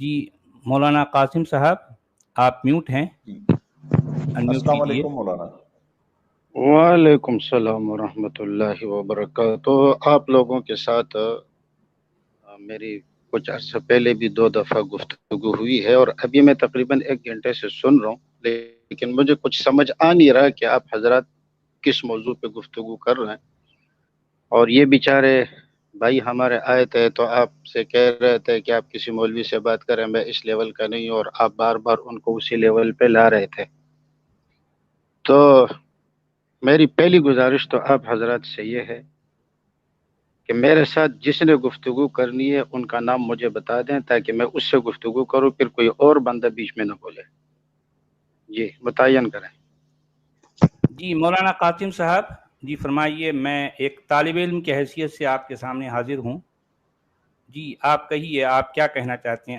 جی مولانا قاسم صاحب آپ میوٹ ہیں، انمیوٹ السلام کیجیے۔ علیکم مولانا۔ وعلیکم السلام ورحمۃ اللہ وبرکاتہ۔ آپ لوگوں کے ساتھ میری کچھ عرصہ پہلے بھی 2 دفعہ گفتگو ہوئی ہے، اور ابھی میں تقریباً 1 گھنٹے سے سن رہا ہوں، لیکن مجھے کچھ سمجھ آ نہیں رہا کہ آپ حضرات کس موضوع پہ گفتگو کر رہے ہیں۔ اور یہ بیچارے بھائی ہمارے آئے تھے تو آپ سے کہہ رہے تھے کہ آپ کسی مولوی سے بات کریں، میں اس لیول کا نہیں ہوں، اور آپ بار بار ان کو اسی لیول پہ لا رہے تھے۔ تو میری پہلی گزارش تو آپ حضرات سے یہ ہے کہ میرے ساتھ جس نے گفتگو کرنی ہے ان کا نام مجھے بتا دیں تاکہ میں اس سے گفتگو کروں، پھر کوئی اور بندہ بیچ میں نہ بولے۔ جی متعین کریں۔ جی مولانا قاسم صاحب جی فرمائیے، میں ایک طالب علم کی حیثیت سے آپ کے سامنے حاضر ہوں۔ جی آپ کہیے، آپ کیا کہنا چاہتے ہیں؟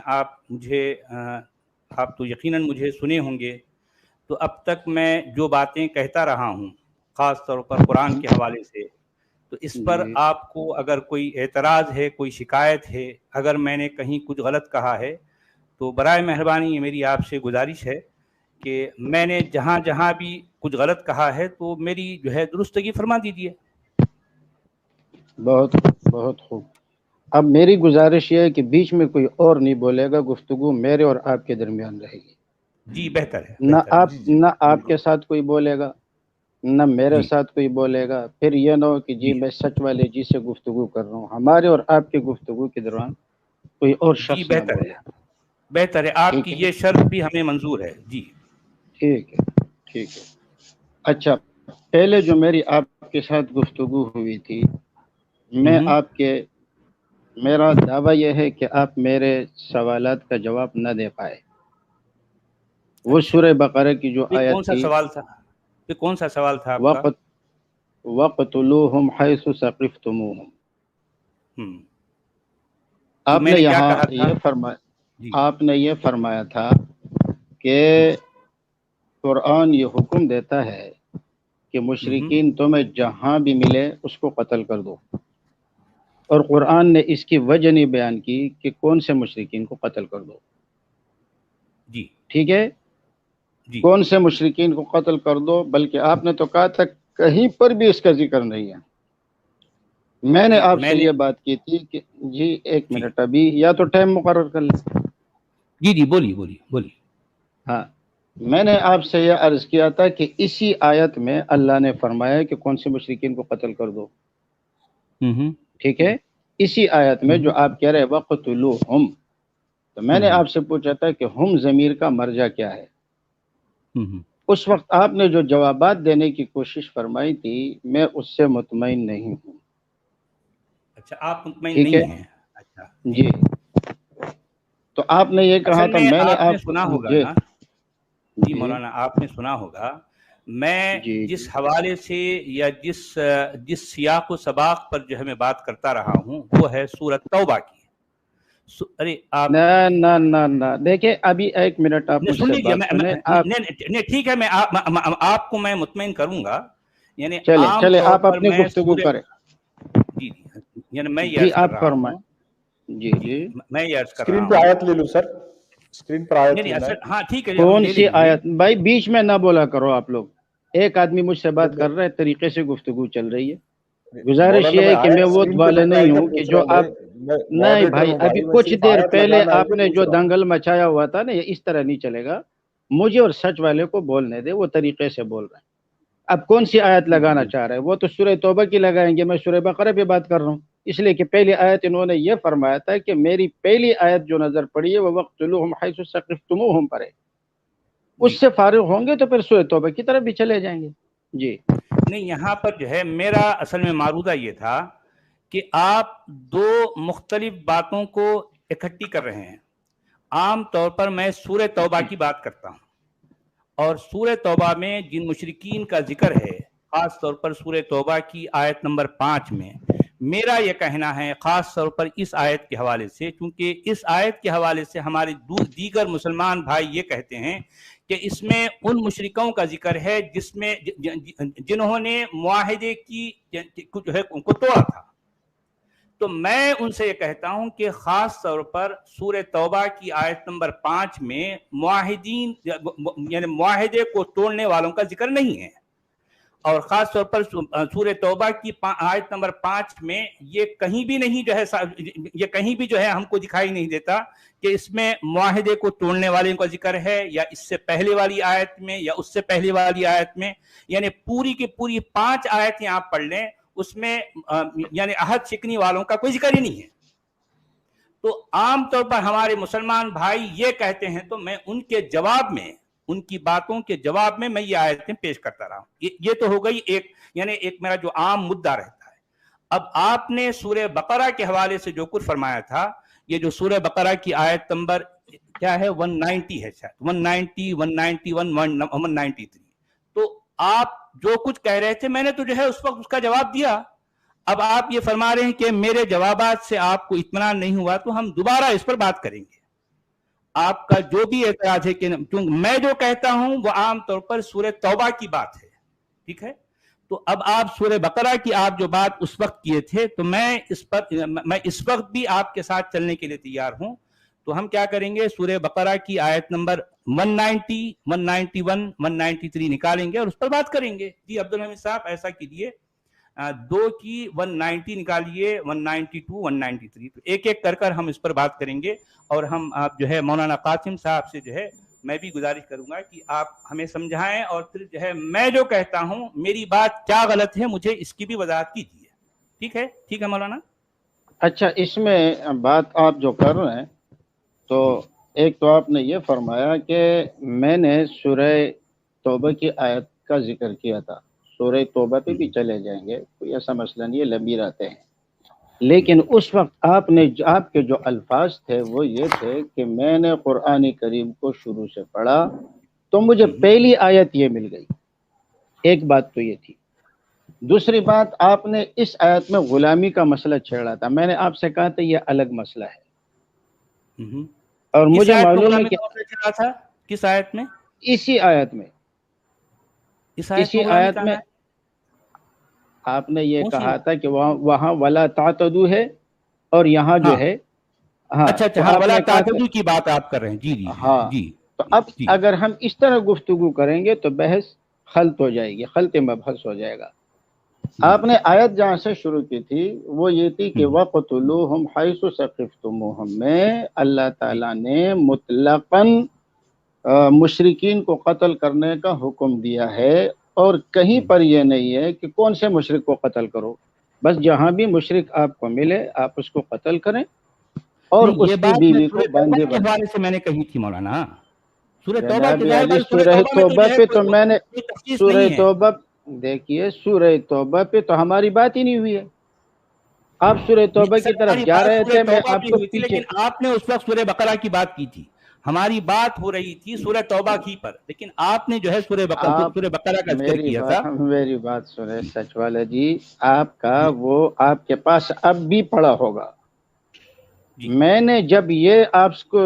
آپ تو یقیناً مجھے سنے ہوں گے، تو اب تک میں جو باتیں کہتا رہا ہوں خاص طور پر قرآن کے حوالے سے، تو اس پر جی آپ کو اگر کوئی اعتراض ہے، کوئی شکایت ہے، اگر میں نے کہیں کچھ غلط کہا ہے تو برائے مہربانی یہ میری آپ سے گزارش ہے کہ میں نے جہاں جہاں بھی کچھ غلط کہا ہے تو میری جو ہے درستگی فرما دیجیے۔ بہت بہت خوب۔ اب میری گزارش یہ ہے کہ بیچ میں کوئی اور نہیں بولے گا، گفتگو میرے اور آپ کے درمیان رہے گی۔ جی بہتر ہے، نہ بہتر ہے۔ آپ جی نہ آپ بالکل۔ کے ساتھ کوئی بولے گا، نہ میرے جی ساتھ کوئی بولے گا، پھر یہ نہ ہو کہ جی میں سچ والے جی سے گفتگو کر رہا ہوں، ہمارے اور آپ کے گفتگو کے دوران کوئی اور جی شخص نہ بہتر بولے۔ ہے، بہتر ہے، آپ کی ٹھیک ہے، یہ شرط بھی ہمیں منظور ہے۔ جی ٹھیک ہے، ٹھیک ہے۔ اچھا، پہلے جو میری آپ کے ساتھ گفتگو ہوئی تھی، میں ہوں آپ کے میرا دعویٰ یہ ہے کہ آپ میرے سوالات کا جواب نہ دے پائے۔ وہ اچھا، سورہ بقرہ کی جو یہ کون آیت سا تھی، سوال تھا؟ یہ کون سا سوال تھا آپ کا؟ وَقْتُلُوهُمْ حَيْثُ ثَقِفْتُمُوهُمْ، ہوں جی آپ میں نے نے کیا یہاں کہا تھا؟ جی آپ نے یہ فرمایا تھا کہ جی قرآن یہ حکم دیتا ہے کہ ہوں مشرکین تمہیں جہاں بھی ملے اس کو قتل کر دو، اور قرآن نے اس کی وجہ نہیں بیان کی کہ کون سے مشرکین کو قتل کر دو۔ جی ٹھیک ہے، جی کون سے مشرکین کو قتل کر دو، بلکہ آپ نے تو کہا تھا کہیں پر بھی اس کا ذکر نہیں ہے۔ میں نے جی آپ میں سے نے یہ بات کی تھی کہ جی ایک جی منٹ، ابھی یا تو ٹائم مقرر کر لیں۔ جی جی بولیے بولیے بولیے۔ ہاں، میں نے آپ سے یہ عرض کیا تھا کہ اسی آیت میں اللہ نے فرمایا کہ کون سے مشرکین کو قتل کر دو۔ ہوں ٹھیک ہے، اسی آیت میں جو آپ کہہ رہے وَقْتُلُوهُمْ، تو میں نے آپ سے پوچھا تھا کہ ہم ضمیر کا مرجع کیا ہے۔ اس وقت آپ نے جو جوابات دینے کی کوشش فرمائی تھی، میں اس سے مطمئن نہیں ہوں۔ اچھا، آپ مطمئن ٹھیک ہے، نہیں ہیں؟ اچھا جی، جی، تو آپ نے یہ کہا اصل تھا، میں میں نے آپ نے آپ سنا ہوگا جی نا، جی جی مولانا آپ نے سنا ہوگا، میں جی جس جی حوالے سے یا جس سیاق و سباق پر جو ہے میں بات کرتا رہا ہوں وہ ہے سورۃ توبہ کی۔ ارے آپ نہ نہ نہ نہ دیکھیں، ابھی ایک منٹ آپ نہیں مجھ سن سے لیجیے، بات سنیں۔ آپ نہیں ٹھیک ہے، میں آپ کو میں مطمئن کروں گا، یعنی چلے عام چلے طور آپ پر اپنی میں گفتگو کریں۔ جی یعنی میں یہ جی عرض کر آپ رہا فرمائیں۔ ہوں، جی جی جی، میں یہ عرض کر رہا اسکرین پہ ہوں، آیت لے لوں سر، اسکرین پر نہیں آیت نہیں لینا اصل ہے۔ ہاں ٹھیک ہے ہم کون لے سی لیں گے۔ آیت؟ بھائی بیچ میں نہ بولا کرو آپ لوگ، ایک آدمی مجھ سے بات کر رہا ہے، طریقے سے گفتگو چل رہی ہے۔ گزارش مولانا یہ میں ہے کہ میں آیت وہ اسکرین پہ والے نظر نہیں آئی تو ہوں کہ پوچھ رہا جو ہوں آپ، میں نہیں ماڈریٹر بھائی ہوں ابھی بھائی، میں کچھ صرف دیر آیت پہلے لگانا ہے آپ تو نے پوچھ جو رہا ہوں۔ دنگل مچایا ہوا تھا نا، یہ اس طرح نہیں چلے گا۔ مجھے اور سچ والے کو بولنے دے، وہ طریقے سے بول رہے ہیں۔ اب کون سی آیت لگانا چاہ رہے ہیں؟ وہ تو سورہ توبہ کی لگائیں گے، میں سورہ بقرہ پہ بات کر رہا ہوں، اس لیے کہ پہلی آیت انہوں نے یہ فرمایا تھا کہ میری پہلی آیت جو نظر پڑی ہے وہ وَقْتُلُوهُمْ حَيْثُ ثَقِفْتُمُوهُمْ پر ہے۔ جی اس سے فارغ ہوں گے تو پھر سورہ توبہ کی طرف بھی چلے جائیں گے۔ جی نہیں، یہاں پر جو ہے میرا اصل میں معروضہ یہ تھا کہ آپ دو مختلف باتوں کو اکٹھی کر رہے ہیں۔ عام طور پر میں سورہ توبہ کی بات کرتا ہوں، اور سورہ توبہ میں جن مشرکین کا ذکر ہے، خاص طور پر سورہ توبہ کی آیت نمبر 5 میں، میرا یہ کہنا ہے خاص طور پر اس آیت کے حوالے سے، کیونکہ اس آیت کے حوالے سے ہمارے دیگر مسلمان بھائی یہ کہتے ہیں کہ اس میں ان مشرکوں کا ذکر ہے جس میں جنہوں نے معاہدے کی جو ہے ان کو توڑا تھا، تو میں ان سے یہ کہتا ہوں کہ خاص طور پر سورہ توبہ کی آیت نمبر 5 میں معاہدین یعنی معاہدے کو توڑنے والوں کا ذکر نہیں ہے، اور خاص طور پر سورہ توبہ کی آیت نمبر 5 میں یہ کہیں بھی نہیں جو ہے، یہ کہیں بھی جو ہے ہم کو دکھائی نہیں دیتا کہ اس میں معاہدے کو توڑنے والوں کا ذکر ہے، یا اس سے پہلے والی آیت میں یا اس سے پہلے والی آیت میں، یعنی پوری کی پوری 5 آیتیں آپ پڑھ لیں، اس میں یعنی عہد شکنی والوں کا کوئی ذکر ہی نہیں ہے۔ تو عام طور پر ہمارے مسلمان بھائی یہ کہتے ہیں، تو میں ان کے جواب میں، ان کی باتوں کے جواب میں میں یہ آیتیں پیش کرتا رہا ہوں۔ یہ تو ہو گئی ایک میرا جو عام مدعا رہتا ہے۔ اب آپ نے سورہ بقرہ کے حوالے سے جو کچھ فرمایا تھا، یہ جو سورہ بقرہ کی آیت نمبر کیا ہے 190 ہے، شاید 190 191 193، تو آپ جو کچھ کہہ رہے تھے میں نے تو جو ہے اس وقت اس کا جواب دیا۔ اب آپ یہ فرما رہے ہیں کہ میرے جوابات سے آپ کو اطمینان نہیں ہوا، تو ہم دوبارہ اس پر بات کریں گے۔ آپ کا جو بھی اعتراض ہے کہ میں جو کہتا ہوں وہ عام طور پر سورہ توبہ کی بات ہے، ٹھیک ہے؟ تو اب آپ سورہ بقرہ کی آپ جو بات اس وقت کیے تھے، تو میں اس وقت بھی آپ کے ساتھ چلنے کے لیے تیار ہوں۔ تو ہم کیا کریں گے، سورہ بقرہ کی آیت نمبر 190 191 193 نکالیں گے اور اس پر بات کریں گے۔ جی عبدالحمید صاحب ایسا کیجئے، 2 کی 190 نکالیے، 192 193، تو ایک ایک کر کر ہم اس پر بات کریں گے۔ اور ہم آپ جو ہے مولانا قاسم صاحب سے جو ہے میں بھی گزارش کروں گا کہ آپ ہمیں سمجھائیں، اور پھر جو ہے میں جو کہتا ہوں میری بات کیا غلط ہے مجھے اس کی بھی وضاحت کیجیے۔ ٹھیک ہے؟ ٹھیک ہے مولانا؟ اچھا، اس میں بات آپ جو کر رہے ہیں، تو ایک تو آپ نے یہ فرمایا کہ میں نے سورہ توبہ کی آیت کا ذکر کیا تھا۔ سورہ توبہ پہ بھی چلے جائیں گے، کوئی ایسا مسئلہ نہیں ہے، لمبی رہتے ہیں۔ لیکن اس وقت آپ کے جو الفاظ تھے وہ یہ تھے کہ میں نے قرآن کریم کو شروع سے پڑھا تو مجھے پہلی آیت یہ مل گئی۔ ایک بات تو یہ تھی۔ دوسری بات، آپ نے اس آیت میں غلامی کا مسئلہ چھیڑا تھا۔ میں نے آپ سے کہا تھا یہ الگ مسئلہ ہے، اور مجھے معلوم ہے کہ کس آیت میں؟ اسی آیت میں آپ نے یہ کہا تھا کہ وہاں ولا تعتدوا ہے، اور یہاں جو ہے اچھا ولا تعتدوا کی بات آپ کر رہے ہیں۔ جی جی جی۔ تو اب اگر ہم اس طرح گفتگو کریں گے تو بحث خلط ہو جائے گی، خلط مبحث ہو جائے گا۔ آپ نے آیت جہاں سے شروع کی تھی وہ یہ تھی کہ وَقْتُلُوهُمْ حَيْثُ ثَقِفْتُمُوهُمْ میں اللہ تعالیٰ نے مطلقاً مشرکین کو قتل کرنے کا حکم دیا ہے، اور کہیں پر یہ نہیں ہے کہ کون سے مشرک کو قتل کرو، بس جہاں بھی مشرک آپ کو ملے آپ اس کو قتل کریں، اور اس کی بیوی کو باندھے کے حوالے سے میں نے کہی تھی مولانا، سورہ توبہ پہ تو میں نے سورہ توبہ دیکھیے، سورہ توبہ پہ تو ہماری بات ہی نہیں ہوئی ہے۔ آپ سورہ توبہ کی طرف جا رہے تھے، میں آپ کو پیچھے، لیکن آپ نے اس وقت سورہ بقرہ کی بات کی تھی، ہماری بات ہو رہی تھی سورہ توبہ کی پر، لیکن آپ نے جو ہے سورہ بقرہ کا ذکر کیا تھا۔ میری بات سنیں سچ والا جی، آپ کا وہ آپ کے پاس اب بھی پڑا ہوگا۔ میں نے جب یہ آپ کو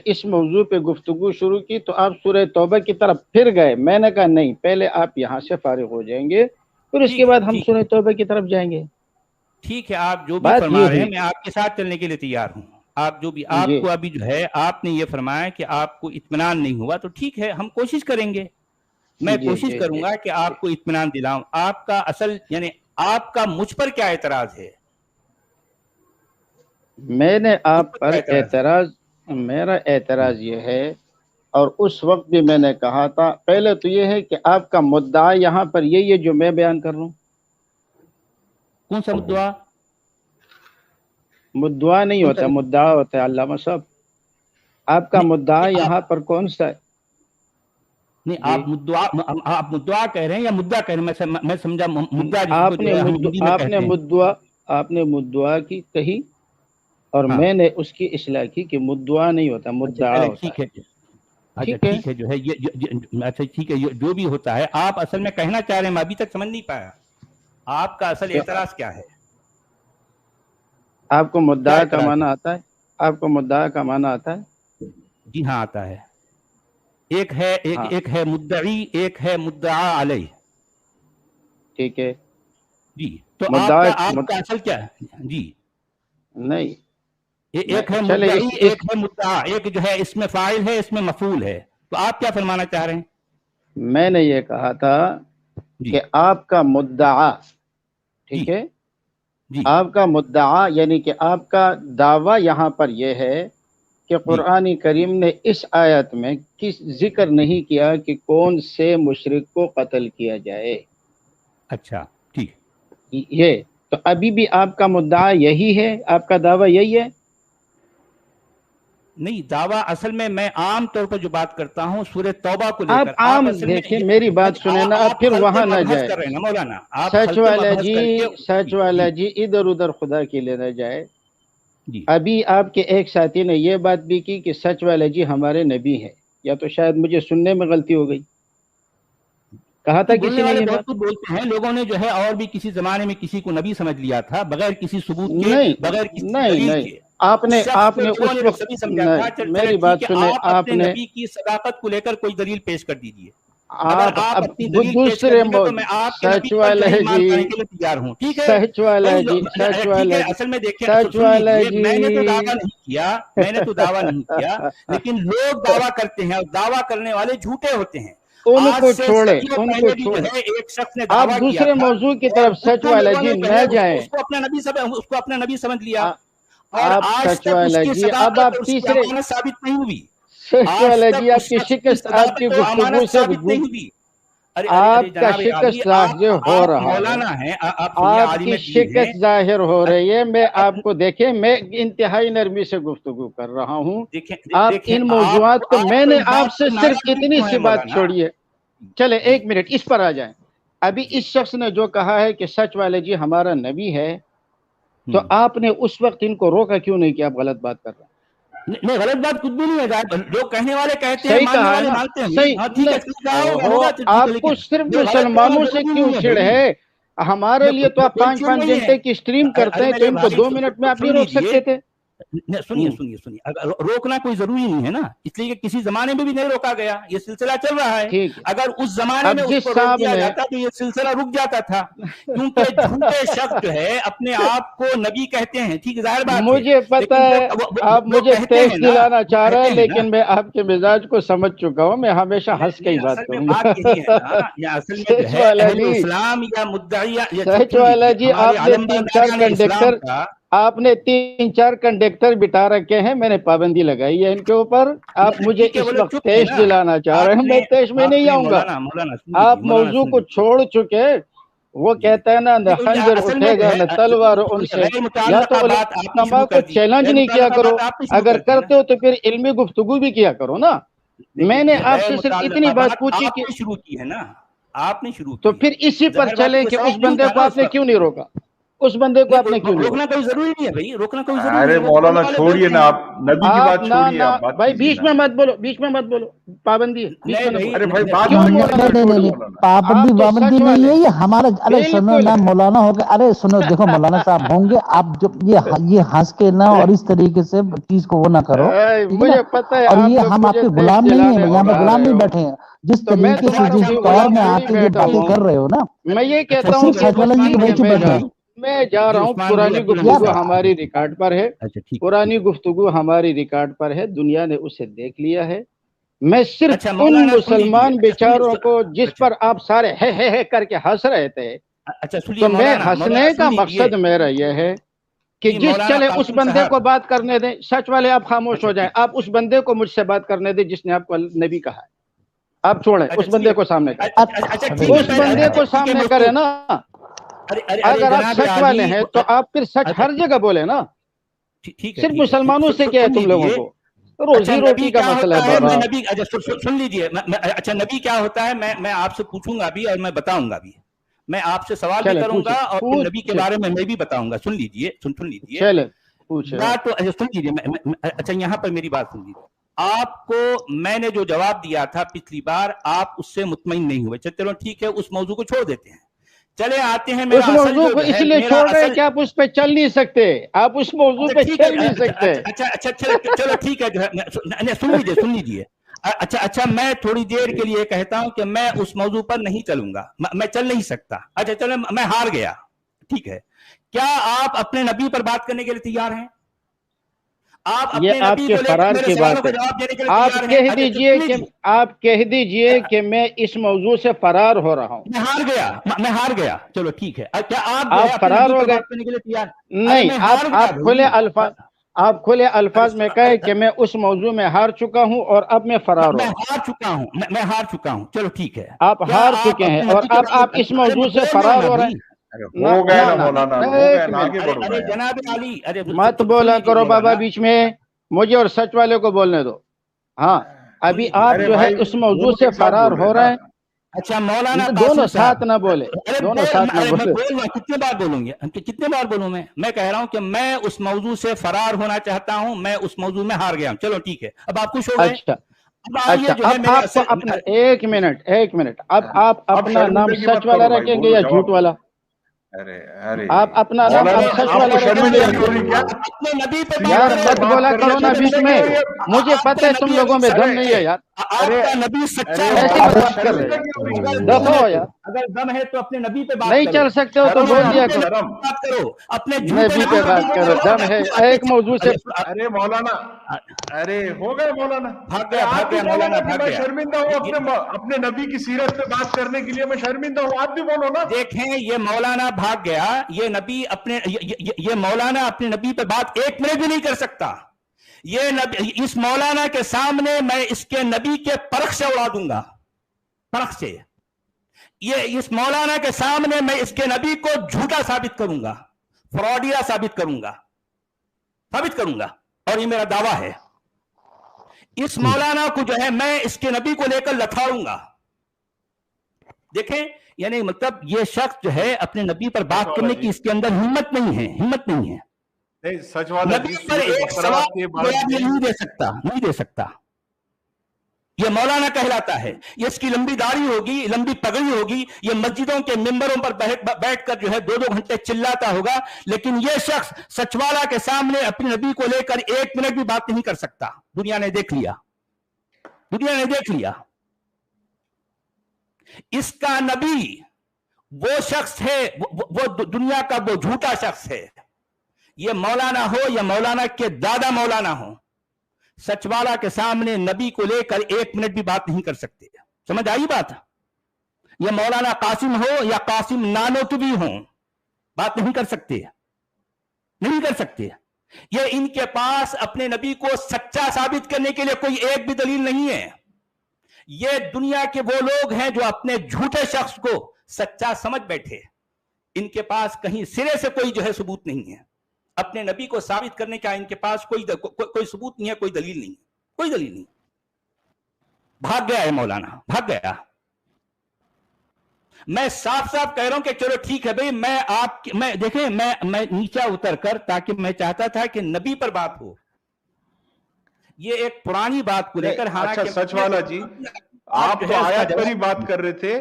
اس موضوع پہ گفتگو شروع کی تو آپ سورہ توبہ کی طرف پھر گئے، میں نے کہا نہیں، پہلے آپ یہاں سے فارغ ہو جائیں گے، پھر اس کے بعد ہم سورہ توبہ کی طرف جائیں گے۔ ٹھیک ہے، آپ جو بھی فرما رہے ہیں میں آپ کے ساتھ چلنے کے لیے تیار ہوں۔ آپ جو بھی آپ کو ابھی جو ہے آپ نے یہ فرمایا کہ آپ کو اطمینان نہیں ہوا، تو ٹھیک ہے، ہم کوشش کریں گے، میں کوشش کروں گا کہ آپ کو اطمینان دلاؤں۔ آپ کا اصل یعنی آپ کا مجھ پر کیا اعتراض ہے؟ میں نے آپ پر میرا اعتراض یہ ہے، اور اس وقت بھی میں نے کہا تھا، پہلے تو یہ ہے کہ آپ کا مدعا یہاں پر یہ جو میں بیان کر رہا ہوں۔ کون سا مدعا؟ مدعا نہیں ہوتا، مدعا ہوتا ہے علامہ صاحب۔ آپ کا مدعا یہاں پر کون سا ہے؟ نہیں، آپ مدعا کہہ رہے ہیں یا مدعا کہہ رہے ہیں؟ میں سمجھا مدعا۔ آپ نے مدعا کی کہی، اور میں نے اس کی اصلاح کی کہ مدعا نہیں ہوتا، مدعا ہوتا ہے۔ اچھا ٹھیک ہے، جو ہے اچھا ٹھیک ہے، جو بھی ہوتا ہے، آپ اصل میں کہنا چاہ رہے ہیں، میں ابھی تک سمجھ نہیں پایا آپ کا اصل اعتراض کیا ہے؟ آپ کو مدعا کا معنی آتا ہے؟ آپ کو مدعا کا معنی آتا ہے؟ جی ہاں آتا ہے۔ ایک ہے مدعی، ایک ہے مدعا علیہ۔ ٹھیک ہے جی، تو آپ کا اصل کیا ہے؟ جی نہیں ایک ہے مدعی، ایک ہے مدعا، ایک جو ہے اس میں فاعل ہے، اس میں مفعول ہے، تو آپ کیا فرمانا چاہ رہے ہیں؟ میں نے یہ کہا تھا جی کہ آپ کا مدعا، جی ٹھیک ہے، جی آپ کا مدعا یعنی کہ آپ کا دعویٰ یہاں پر یہ ہے کہ جی قرآن کریم نے اس آیت میں کس ذکر نہیں کیا کہ کون سے مشرک کو قتل کیا جائے. اچھا ٹھیک. یہ تو ابھی بھی آپ کا مدعا یہی ہے، آپ کا دعویٰ یہی ہے؟ نہیں، دعویٰ اصل میں عام طور پر جو بات کرتا ہوں سورہ توبہ کو لے آپ کر، عام اصل میں دیکھیں میری بات سنیں نا، آپ پھر خلط وہاں نہ مبحث جائیں. کر رہے ہیں نا مولانا، آپ سچ خلط والا مبحث جی، کر کے سچ والا جی ادھر ادھر خدا کے لیے نہ جائے. جی ابھی آپ کے ایک ساتھی نے یہ بات بھی کی کہ سچ والا جی ہمارے نبی ہے، یا تو شاید مجھے سننے میں غلطی ہو گئی. کہا تھا کسی بولنے نے والے یہ بہت بات؟ کچھ بولتے ہیں، لوگوں نے جو ہے اور بھی کسی زمانے میں کسی کو نبی سمجھ لیا تھا بغیر کسی ثبوت کے، نہیں بغیر کسی نہیں دلیل نہیں، کے. آپ اس نے شخص کو لوگوں اس نے وقت نبی سمجھا تھا. نہیں، چلے میری بات ٹھیک ہے، سنیں. آپ آپ اپنے نے نبی کی صداقت کو لے کر کوئی دلیل پیش کر دیجئے. اگر آپ آپ اب اپنی دلیل پیش کر دوسرے دیں گے تو میں آپ کے سچ نبی پر جو والا ہے ایمان جی، لانے کے لیے تیار ہوں. ٹھیک ہے، سچ والا کئی جی، سچ ٹھیک والا ہے. جی، اصل میں دیکھیں، سچ سن والا لیجئے، جی. میں نے تو دعویٰ نہیں کیا، میں نے تو دعویٰ نہیں کیا، لیکن لوگ دعویٰ کرتے ہیں، اور دعویٰ کرنے والے جھوٹے ہوتے ہیں. ان آج کو سے چھوڑے، صدیوں ان کو پہلے بھی جو چھوڑے. ہے ایک شخص نے آپ دعویٰ کیا دوسرے تھا، موضوع کی اور طرف سچ جھوٹوں والا لوگوں جی نے جو نہ ہے جائیں. اس کو اپنا نبی سمجھ لیا، اور آپ آج سچ تک اس والا کی جی، اب صداقت آپ اور اس کی تیسرے امانت ثابت نہیں ہوئی. سچ آج والا تک جی، اس آپ کی شخص کی شکست آپ کی صداقت و گفتگو امانت سے ثابت نہیں ہوئی. ارے ارے ارے آپ کا جناب عالی، شکست ظاہر ہو آپ رہا ہے. مولانا ہیں، آپ سنیے، آپ عالم کی دین ہیں. شکست ظاہر ہو رہی ہے. میں آپ کو دیکھیں، میں انتہائی نرمی سے گفتگو کر رہا ہوں. آپ دیکھیں ان آپ موضوعات کو، میں تو نے اس آپ بات سے پر صرف ناراض بھی اتنی کیوں سی ہیں بات مولانا؟ چھوڑیے. چلے جی ایک منٹ اس پر آ جائیں. ابھی جی اس شخص نے جو کہا ہے کہ سچ والے جی ہمارا نبی ہے، تو ہوں. آپ نے اس وقت ان کو روکا کیوں نہیں کہ آپ غلط بات کر رہے ہیں؟ نہیں، غلط بات کچھ بھی نہیں ہے. جو کہنے والے کہتے ہیں، صحیح ماننے کہا ہے والے نا؟ مانتے ہیں. صحیح ہاں ٹھیک ہے، نہیں صحیح کہا ہوگا ٹھیک ہے، آپ کو لیکن صرف یہ غلط کہنا مسلمانوں سے ضروری کیوں نہیں ہے چھڑ بھائی. ہے؟ ہمارے لیے تو آپ کوئی 5 چیز 5 نہیں ہے. گھنٹے کی سٹریم کرتے ارے ہیں، تو میرے ان کو بھائی 2 منٹ میں آپ نہیں سن روک لیجئے. سکتے تھے. سنیے سنیے سنیے، اگر روکنا کوئی ضروری نہیں ہے نا، اس لیے کہ کسی زمانے میں بھی نہیں روکا گیا، یہ سلسلہ چل رہا ہے. ٹھیک ہے. اگر اس زمانے میں اب اس جس کو روک صاحب دیا نے جاتا تو یہ سلسلہ رک جاتا تھا. کیونکہ جھوٹے شخص جو ہے اپنے آپ کو نبی کہتے ہیں، ٹھیک ظاہر بات ہے، مجھے پتہ لیکن ہے آپ وہ مجھے کہتے ٹیسٹ ہیں نا، دلانا وہ چاہ رہے کہتے ہیں، ہیں نا. لیکن میں آپ کے مزاج کو سمجھ چکا ہوں. میں ہمیشہ ہنس کے ہی نہیں، بات اصل میں کروں بات گا. یہی ہے نا، یا اصل میں جو سچ ہے والا اہل جی، اسلام یا مدعی، یا سچ سن والا لیجیے جی، ہمارے آپ نے علم 3 4 برداران اسلام کنڈکٹر، کا. آپ نے 3 4 کنڈکٹر بٹا رکھے ہیں. میں نے پابندی لگائی ہے ان کے اوپر. آپ مجھے ٹھیک ہے، وہ اس لوگ وقت چپ ہیں ٹیسٹ نا. دلانا چاہ رہے ہیں. میں ٹیسٹ میں نہیں آؤں گا. مولانا سن لیجیے، آپ مولانا موضوع سن کو لیجیے. چھوڑ چکے. وہ جی کہتا ہے نا، نہ خنجر اصل میں اٹھے جو گا ہے نہ تلوار ان سے. غیر یا تو متعلقہ بات آپ نے علماء شروع کو کر دی، چیلنج غیر نہیں کیا متعلقہ کرو. بات آپ نے شروع اگر کر دی نا. کرتے ہو تو پھر علمی گفتگو بھی کیا کرو نا. میں نے دیکھیے آپ غیر سے صرف اتنی متعلقہ بات بات پوچھی آپ کہ نے شروع کی ہے نا، آپ نے شروع تو کی ہے. پھر اسی پر ظاہر بات ہے چلیں کوئی کہ اس سوال نہیں بندے تھا کو نا آپ اس نے وقت. کیوں نہیں روکا؟ اس بندے کو آپ نے کیوں نہیں روکنا روکا؟ کوئی ضروری نہیں ہے بھائی، روکنا کوئی ضروری نہیں ارے ہے. وہ بولنے مولانا والے چھوڑیے بولتے نا، ہیں. آپ نبی کی بات آپ چھوڑیے، نہ آپ بات بھائی کیجیے بیچ نا. میں مت بولو، بیچ میں مت بولو. پابندی ہے، بیچ نہیں میں نہ بھائی، بولو. ارے بھائی بات کیوں آگے مولانا؟ بڑھائیے، چھوڑیے نہیں مولانا. پابندی آپ تو وابندی سچ نہیں والے ہے ہیں. یہ ہمارا. ارے سنو بالکل نا ہے. مولانا ہو گئے. ارے سنو، دیکھو مولانا صاحب ہوں گے آپ، جب یہ ہنس کے نہ اور اس طریقے سے چیز کو وہ نہ کرو، ٹھیک ہے نا. مجھے پتہ ہے اور آپ یہ لوگ ہم آپ مجھے کے ٹیسٹ غلام نہیں دلانے ہیں، یہاں اور پہ آ غلام رہے نہیں ہو، بیٹھے ہیں. جس تو میں طریقے سے تمہاروں جس کی طور میں غلامی آ نہیں کے یہ بیٹھا باتیں ہوں. کر رہے ہو نا، میں یہ اچھا کہتا تو ہوں صرف ٹھیک کہ ہے. سچ والا جی عثمان کے بھائی ٹھیک ہے، بھائی سے اپنی میں بیٹھے جا ہیں. رہا ہوں. میں جا رہا ہوں. عثمان بھائی قرآنی اپنا گفتگو یار ہماری ریکارڈ پر ہے. اچھا ٹھیک قرآنی ٹھیک. گفتگو ہماری ریکارڈ پر ہے. دنیا نے اسے دیکھ لیا ہے. میں صرف اچھا ان مولانا سن لیجیے. مسلمان اچھا بیچاروں کو جس اچھا پر آپ سارے ہے کر کے ہنس رہے تھے، اچھا سنیے تو میں مولانا ہنسنے سن کا لیجیے. مقصد میرا یہ ہے کہ جی جس مولانا چلے اس قاسم بندے صاحب. کو بات کرنے دیں. سچ والے آپ خاموش اچھا ہو جائیں. ٹھیک. آپ اس بندے کو مجھ سے بات کرنے دیں جس نے آپ کو نبی کہا ہے. آپ چھوڑیں، اچھا اس بندے ٹھیک کو سامنے ہے. کریں. اچھا ٹھیک ہے ارے اس پہلے. بندے اچھا کو ٹھیک ہے سامنے کریں مسعود. نا. ارے اگر آپ جناب سچ والے عالی. ہیں تو آپ پھر سچ اچھا ہر جگہ بولے نا. ٹھیک ہے صرف ٹھیک ہے. مسلمانوں سے کیا ہے سن تم لوگوں لیجیے. کو؟ اچھا روزی نبی روٹی کا کیا مسئلہ ہے ہوتا ہے، بابا. میں نبی. اچھا سن لیجیے. اچھا نبی کیا ہوتا ہے میں آپ سے پوچھوں گا بھی اور میں بتاؤں گا بھی. میں آپ سے سوال بھی چلے کروں گا پوچھے اور پھر نبی کے پوچھے بارے میں بھی بتاؤں گا. سن لیجیے. سن لیجیے. چلے پوچھے. یا تو اچھا سن لیجیے. اچھا یہاں پر میری بات سن لیجیے. آپ کو میں نے جو جواب دیا تھا پچھلی بار، آپ اس سے مطمئن نہیں ہوئے. چلو ٹھیک ہے، اس موضوع کو چھوڑ دیتے ہیں. چلے آتے ہیں اس میرا اصل موضوع جو کو اس ہے لیے میرا چھوڑ رہے اصل. کہ آپ اس پہ چل نہیں سکتے. آپ اس موضوع اچھا پہ ٹھیک ہے. چل نہیں سکتے. اچھا چلو ٹھیک ہے. جو ہے سن لیجیے. اچھا میں تھوڑی دیر کے لیے کہتا ہوں کہ میں اس موضوع پر نہیں چلوں گا. میں چل نہیں سکتا. اچھا چلو میں ہار گیا. ٹھیک ہے. کیا آپ اپنے نبی پر بات کرنے کے لیے تیار ہیں؟ آپ یہ اپنے آپ نبی کے کو لے کر فرار میرے کی سوالوں بات کا ہے. جواب دینے کے لیے آپ تیار ہیں؟ کہہ ارے دیجئے پلیز، کہ آپ کہہ دیجئے کہ میں اس موضوع سے فرار ہو رہا ہوں. میں ہار گیا. چلو ٹھیک ہے. کیا آپ جو ہے آپ اپنے فرار نبی ہو پر گئے؟ بات کرنے کے لیے تیار؟ ارے نہیں، میں ہار گیا آپ کھلے بھائی. الفاظ آپ کھلے الفاظ میں کہے کہ میں اس موضوع میں ہار چکا ہوں اور اب میں فرار ہو میں رہا ہوں. ہار چکا ہوں. میں ہار چکا ہوں. چلو ٹھیک ہے. آپ کیا ہار آپ چکے ہیں اپنے اور نبی کے اب آپ اس موضوع سے بول رہے فرار نا ہو رہے بھائی. ہیں. ہو گئے نا مولانا، ہو گئے ایک نا، منٹ. آگے بڑھو نا ارے یار. جناب علی، ارے مت سن بولا لیجیے کرو بابا مولانا. بیچ میں، مجھے اور سچ والے کو بولنے دو. ہاں، سن ابھی لیجیے. آپ ارے جو ہے بھائی اس موضوع دونوں سے ایک ساتھ فرار بول رہے ہو ہیں رہے نا. ہیں. اچھا مولانا دونوں قاسم ساتھ صاحب، نہ بولے، دونوں ساتھ نہ میں بولے. بول رہا ہوں. کتنے بار بولوں گے؟ کتنے بار بولوں میں کہہ رہا ہوں کہ میں اس موضوع سے فرار ہونا چاہتا ہوں. میں اس موضوع میں ہار گیا ہوں. چلو ٹھیک ہے. اب آپ خوش ہو گئے. اچھا اب آئیے اچھا، جو ہے اب میرے آپ کو اپنا ایک منٹ، اب آپ اب اپنا نام شرمندگی سچ مت والا کرو بھائی، رکھیں گے بولو، یا جواب جھوٹ دو. والا؟ ارے آپ اپنا نام اب مولانا، سچ آپ والا کو رکھیں گے یا شرمندگی جھوٹ؟ ہو رہی کیا؟ اپنے نبی پہ بات یار سیرت پہ مت کرو. بات بولا کرنے کرو سے نا بیچ میں، شرمندگی ہو رہی ہے؟ مجھے آپ پتہ کا ہے تم نبی لوگوں میں اگر دم نہیں ہے یار. آپ کا نبی سچا ارے ہے. ایسی مولانا بات کر رہے ہیں. شرمندگی ہو رہی اگر ہے. دم دفع ہے ہو تو یار. اگر دم ہے تو اپنے نبی پہ بات نہیں کرو. چل سکتے ہو تو شرم بول ہے دیا آپ کو، کرو. شرم. بات کرو. اپنے جھوٹے نبی نبی پہ پہ بات کرو، دم ہے ایک موضوع سے. ارے مولانا، ارے ہو گئے مولانا. بھاگ ارے گیا آپ بھی بولو مولانا. نا کہ بھاگ میں گیا. شرمندہ ہوں اپنے نبی کی سیرت پہ بات کرنے کے لیے، میں شرمندہ ہوں. آپ بھی بولو نا. دیکھیں یہ مولانا بھاگ گیا. یہ نبی اپنے یہ مولانا اپنے نبی پہ بات ایک منٹ بھی نہیں کر سکتا. یہ نبی، اس مولانا کے سامنے میں اس کے نبی کے پرخ سے اڑا دوں گا. پرخ سے. یہ اس مولانا کے سامنے میں اس کے نبی کو جھوٹا ثابت کروں گا، فراڈیا ثابت کروں گا. اور یہ میرا دعویٰ ہے. اس مولانا کو جو ہے میں اس کے نبی کو لے کر لتھاڑوں گا. دیکھیں یعنی مطلب یہ شخص جو ہے اپنے نبی پر بات کرنے کی اس کے اندر ہمت نہیں ہے. نہیں سچ والا جی، نبی پر سورہ ایک بقرہ سوال کے کا بعد جواب یہ میں نہیں دے سکتا. یہ مولانا کہلاتا ہے. یہ اس کی لمبی داڑھی ہوگی، لمبی پگڑی ہوگی، یہ مسجدوں کے ممبروں پر بیٹھ کر جو ہے 2 گھنٹے چلاتا ہوگا، لیکن یہ شخص سچوالا کے سامنے اپنے نبی کو لے کر 1 منٹ بھی بات نہیں کر سکتا. دنیا نے دیکھ لیا. اس کا نبی وہ شخص ہے، وہ دنیا کا وہ جھوٹا شخص ہے. یہ مولانا ہو یا مولانا کے دادا مولانا ہو، سچوالا کے سامنے نبی کو لے کر 1 منٹ بھی بات نہیں کر سکتے. سمجھ آئی بات؟ یہ مولانا قاسم ہو یا قاسم نانوتوی ہوں، بات نہیں کر سکتے. یہ ان کے پاس اپنے نبی کو سچا ثابت کرنے کے لیے کوئی ایک بھی دلیل نہیں ہے. یہ دنیا کے وہ لوگ ہیں جو اپنے جھوٹے شخص کو سچا سمجھ بیٹھے. ان کے پاس کہیں سرے سے کوئی جو ہے ثبوت نہیں ہے. اپنے نبی کو ثابت کرنے کا ان کے پاس کوئی ثبوت نہیں ہے، کوئی دلیل نہیں. بھاگ گیا ہے مولانا، بھاگ گیا. میں صاف کہہ رہا ہوں کہ چلو ٹھیک ہے بھئی، میں دیکھیں میں نیچا اتر کر، تاکہ میں چاہتا تھا کہ نبی پر بات ہو. یہ ایک پرانی بات کو لے کر، اچھا سچ والا جی، آپ تو آیات پر ہی بات کر رہے تھے.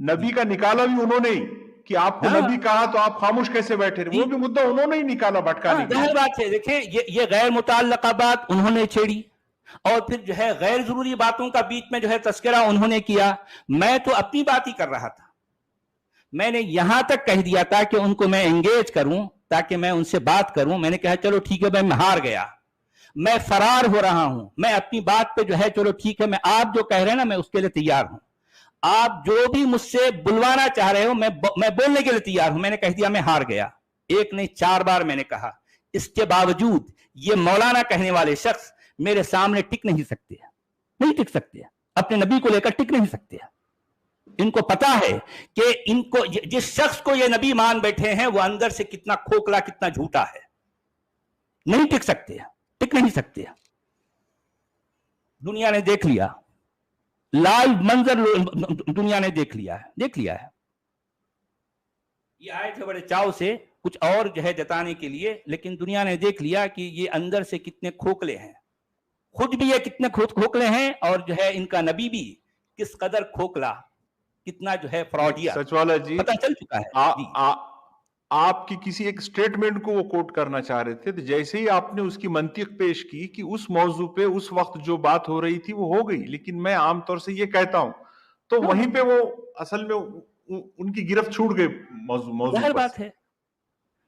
نبی کا نکالا بھی انہوں نے ہی کہ آپ کو نبی کہا تو آپ خاموش کیسے بیٹھے رہے. وہ بھی مدعا انہوں نے ہی نکالا بھٹکانے کے لیے. ظاہر بات ہے. دیکھیں یہ غیر متعلقہ بات انہوں نے چھیڑی، اور پھر جو ہے غیر ضروری باتوں کا بیچ میں جو ہے تذکرہ انہوں نے کیا. میں تو اپنی بات ہی کر رہا تھا. میں نے یہاں تک کہہ دیا تھا کہ ان کو میں انگیج کروں تاکہ میں ان سے بات کروں. میں نے کہا چلو ٹھیک ہے میں ہار گیا، میں فرار ہو رہا ہوں. میں اپنی بات پہ جو ہے چلو ٹھیک ہے، میں آپ جو کہہ رہے ہیں نا میں اس کے لیے تیار ہوں. آپ جو بھی مجھ سے بلوانا چاہ رہے ہو میں بولنے کے لیے تیار ہوں. میں نے کہہ دیا میں ہار گیا. 1 نہیں 4 بار میں نے کہا. اس کے باوجود یہ مولانا کہنے والے شخص میرے سامنے ٹک نہیں سکتے. اپنے نبی کو لے کر ٹک نہیں سکتے. ان کو پتا ہے کہ ان کو جس شخص کو یہ نبی مان بیٹھے ہیں وہ اندر سے کتنا کھوکھلا، کتنا جھوٹا ہے. نہیں ٹک نہیں سکتے. دنیا نے دیکھ لیا، لائیو منظر دنیا نے دیکھ لیا ہے. یہ آئے تھے بڑے چاو سے کچھ اور جو ہے جتانے کے لیے، لیکن دنیا نے دیکھ لیا کہ یہ اندر سے کتنے کھوکھلے ہیں. خود بھی یہ کتنے کھوکھلے ہیں، اور جو ہے ان کا نبی بھی کس قدر کھوکھلا، کتنا جو ہے فراڈیا. سچ والا جی، پتہ چل چکا ہے. آپ کی کسی ایک سٹیٹمنٹ کو وہ کوٹ کرنا چاہ رہے تھے، تو جیسے ہی آپ نے اس کی منطق پیش کی کہ اس موضوع پہ اس وقت جو بات ہو رہی تھی وہ ہو گئی، لیکن میں عام طور سے یہ کہتا ہوں تو وہیں پہ وہ اصل میں ان کی گرفت چھوٹ گئی موضوع ظاہر پر. بات ہے.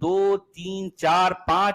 2, 3, 4, 5